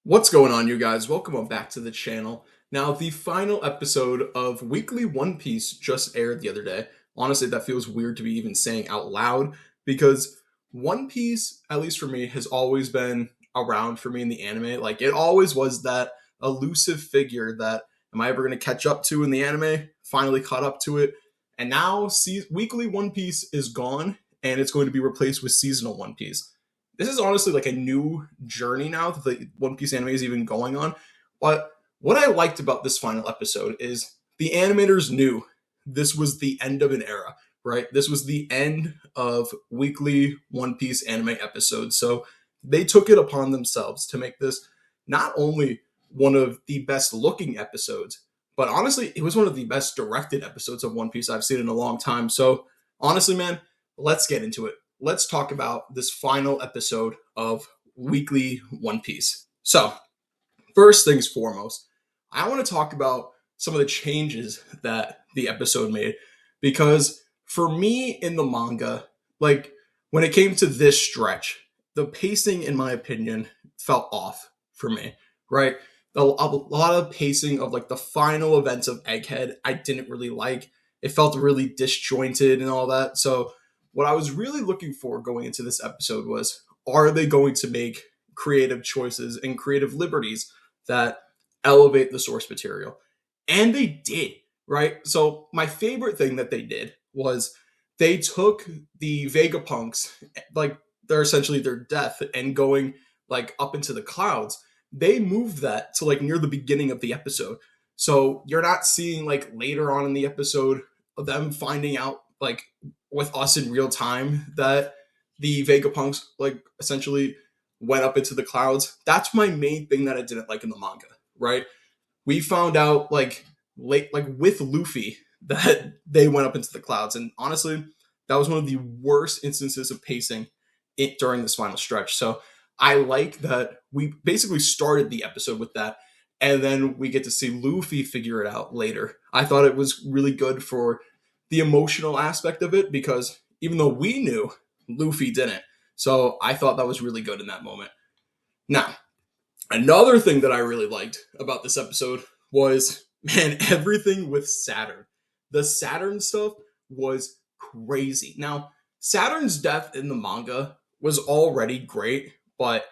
What's going on, you guys? Welcome on back to the channel. Now, the final episode of Weekly One Piece just aired the other day. Honestly, that feels weird to be even saying out loud because One Piece, at least for me, has always been around for me in the anime. Like, it always was that elusive figure that am I ever going to catch up to in the anime? Finally caught up to it. And now, Weekly One Piece is gone and it's going to be replaced with Seasonal One Piece. This is honestly like a new journey now that the One Piece anime is even going on. But what I liked about this final episode is the animators knew this was the end of an era, right? This was the end of weekly One Piece anime episodes. So they took it upon themselves to make this not only one of the best looking episodes, but honestly, it was one of the best directed episodes of One Piece I've seen in a long time. So honestly, man, let's get into it. Let's talk about this final episode of Weekly One Piece. So, first things foremost, I want to talk about some of the changes that the episode made because for me in the manga, like when it came to this stretch, the pacing, in my opinion, felt off for me, right? A lot of pacing of like the final events of Egghead, I didn't really like. It felt really disjointed and all that. So, what I was really looking for going into this episode was are they going to make creative choices and creative liberties that elevate the source material? And they did, right? So, my favorite thing that they did was they took the Vegapunks, like they're essentially their death, and going like up into the clouds. They moved that to like near the beginning of the episode. So, you're not seeing like later on in the episode of them finding out like with us in real time that the Vegapunks like essentially went up into the clouds. That's my main thing that I didn't like in the manga, right? We found out like with Luffy that they went up into the clouds, and honestly, that was one of the worst instances of pacing during this final stretch. So I like that we basically started the episode with that, and then we get to see Luffy figure it out later. I thought it was really good for the emotional aspect of it because even though we knew, Luffy didn't. So I thought that was really good in that moment. Now, another thing that I really liked about this episode was, man, everything with Saturn. The Saturn stuff was crazy. Now, Saturn's death in the manga was already great, but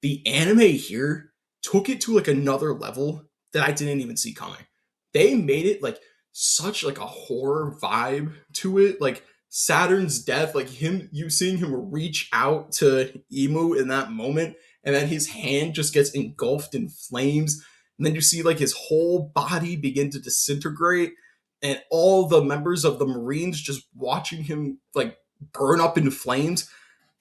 the anime here took it to like another level that I didn't even see coming. They made it like such like a horror vibe to it. Like Saturn's death, like him, you seeing him reach out to Emu in that moment, and then his hand just gets engulfed in flames, and then you see like his whole body begin to disintegrate, and all the members of the Marines just watching him like burn up into flames.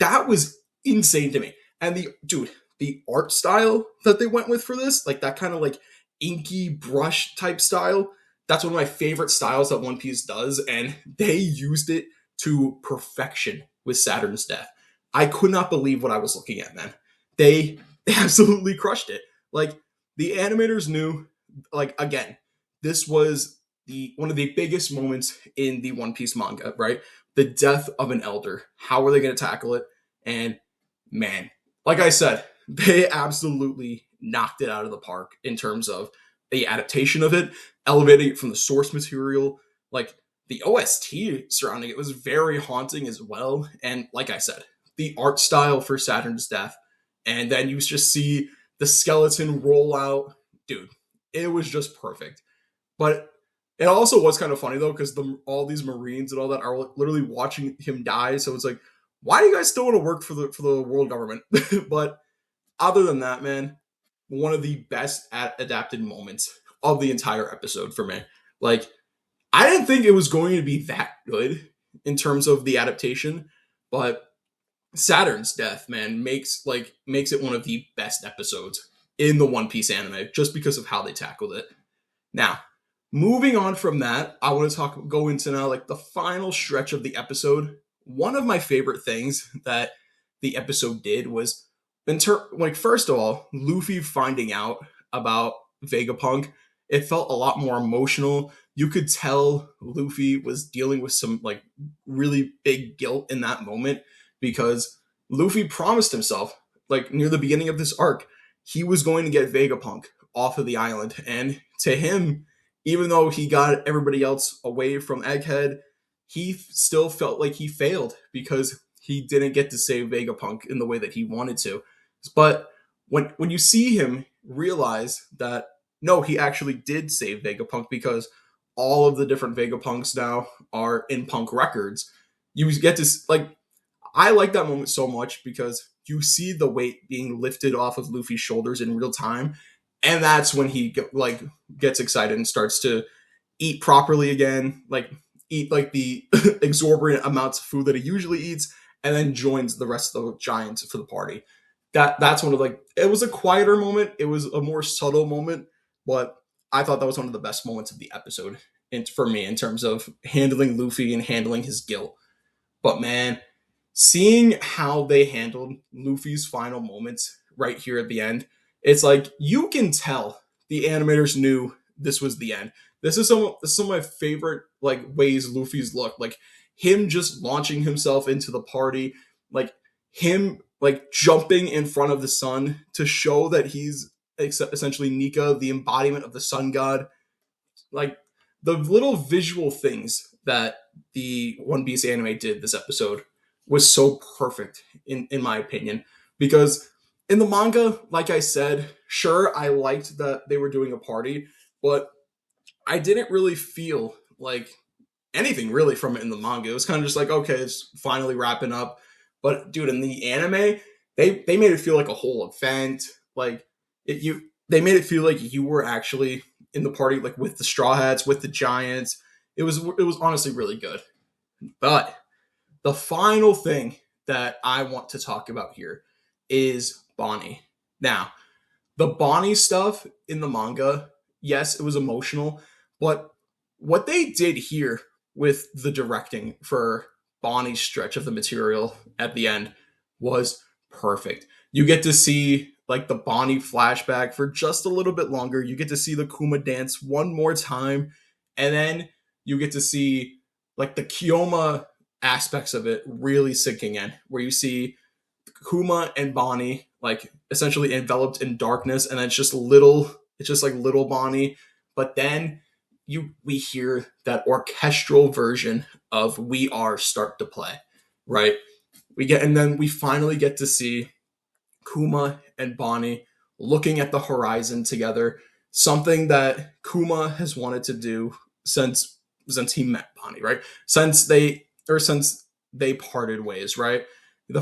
That was insane to me. And the art style that they went with for this, like that kind of like inky brush type style, that's one of my favorite styles that One Piece does, and they used it to perfection with Saturn's death. I could not believe what I was looking at, man. They absolutely crushed it. Like the animators knew, like again, this was the one of the biggest moments in the One Piece manga, right? The death of an elder. How are they going to tackle it? And man, like I said, they absolutely knocked it out of the park in terms of the adaptation of it, elevating it from the source material. Like the OST surrounding it was very haunting as well. And like I said, the art style for Saturn's death, and then you just see the skeleton roll out. Dude, it was just perfect. But it also was kind of funny though, because all these Marines and all that are literally watching him die. So it's like, why do you guys still want to work for the world government? But other than that, man, one of the best adapted moments of the entire episode for me. Like, I didn't think it was going to be that good in terms of the adaptation, but Saturn's death, man, makes it one of the best episodes in the One Piece anime just because of how they tackled it. Now, moving on from that, I want to go into now like the final stretch of the episode. One of my favorite things that the episode did was like first of all, Luffy finding out about Vegapunk, it felt a lot more emotional. You could tell Luffy was dealing with some like really big guilt in that moment because Luffy promised himself like near the beginning of this arc, he was going to get Vegapunk off of the island. And to him, even though he got everybody else away from Egghead, he still felt like he failed because he didn't get to save Vegapunk in the way that he wanted to. But when you see him realize that no, he actually did save Vegapunk because all of the different Vegapunks now are in Punk Records. You get to like I like that moment so much because you see the weight being lifted off of Luffy's shoulders in real time, and that's when he gets excited and starts to eat properly again, like eat like the exorbitant amounts of food that he usually eats, and then joins the rest of the giants for the party. That's one of like it was a quieter moment, it was a more subtle moment, but I thought that was one of the best moments of the episode, and for me in terms of handling Luffy and handling his guilt. But man, seeing how they handled Luffy's final moments right here at the end, it's like you can tell the animators knew this was the end. This is some of my favorite like ways Luffy's look. Like him just launching himself into the party, like him like jumping in front of the sun to show that he's essentially Nika, the embodiment of the sun god. Like the little visual things that the One Piece anime did this episode was so perfect in my opinion, because in the manga, like I said, sure I liked that they were doing a party, but I didn't really feel like anything really from it in the manga. It was kind of just like, okay, it's finally wrapping up. But dude, in the anime, they made it feel like a whole event. Like they made it feel like you were actually in the party, like with the Straw Hats, with the Giants. It was honestly really good. But the final thing that I want to talk about here is Bonney. Now, the Bonney stuff in the manga, yes, it was emotional, but what they did here with the directing for Bonney's stretch of the material at the end was perfect. You get to see like the Bonney flashback for just a little bit longer. You get to see the Kuma dance one more time, and then you get to see like the Kyoma aspects of it really sinking in, where you see Kuma and Bonney like essentially enveloped in darkness, and then it's just like little Bonney. But then we hear that orchestral version of "We Are" start to play, right? And then we finally get to see Kuma and Bonney looking at the horizon together, something that Kuma has wanted to do since he met Bonney, right? Since they parted ways, right? The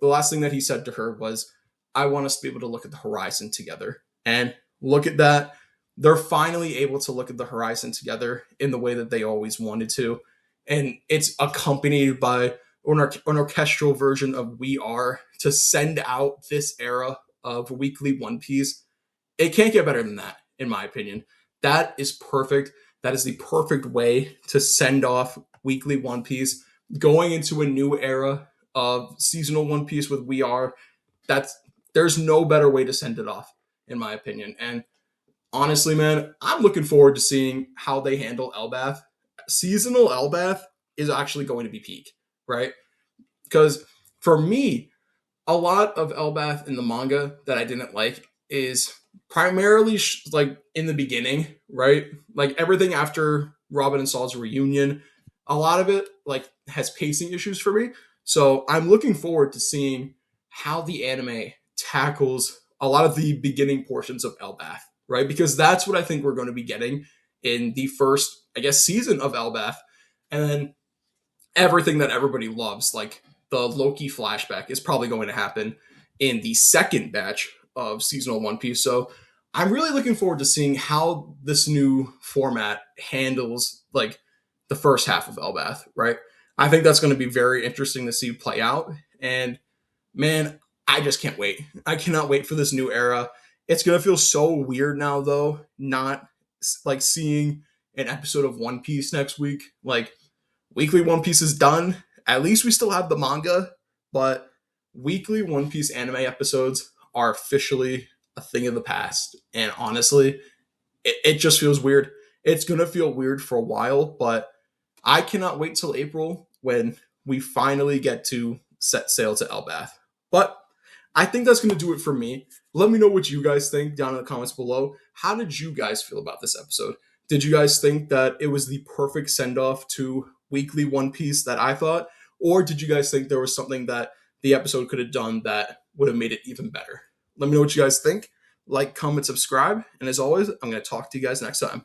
last thing that he said to her was, "I want us to be able to look at the horizon together." And look at that. They're finally able to look at the horizon together in the way that they always wanted to. And it's accompanied by an orchestral version of "We Are" to send out this era of weekly One Piece. It can't get better than that, in my opinion. That is perfect. That is the perfect way to send off weekly One Piece, going into a new era of seasonal One Piece with "We Are." That's There's no better way to send it off, in my opinion. And honestly, man, I'm looking forward to seeing how they handle Elbaf. Seasonal Elbaf is actually going to be peak, right? Because for me, a lot of Elbath in the manga that I didn't like is primarily like in the beginning, right? Like everything after Robin and Saul's reunion, a lot of it like has pacing issues for me. So I'm looking forward to seeing how the anime tackles a lot of the beginning portions of Elbath, right? Because that's what I think we're going to be getting in the first, I guess, season of Elbath. And then everything that everybody loves, like the Loki flashback, is probably going to happen in the second batch of seasonal One Piece. So I'm really looking forward to seeing how this new format handles like the first half of Elbath, right? I think that's going to be very interesting to see play out. And man, I just can't wait. I cannot wait for this new era. It's going to feel so weird now, though, not like seeing an episode of One Piece next week. Like, weekly One Piece is done. At least we still have the manga, but weekly One Piece anime episodes are officially a thing of the past. And honestly, it just feels weird. It's going to feel weird for a while, but I cannot wait till April when we finally get to set sail to Elbath. But I think that's going to do it for me. Let me know what you guys think down in the comments below. How did you guys feel about this episode? Did you guys think that it was the perfect send off to Weekly One Piece that I thought? Or did you guys think there was something that the episode could have done that would have made it even better? Let me know what you guys think. Like, comment, subscribe. And as always, I'm going to talk to you guys next time.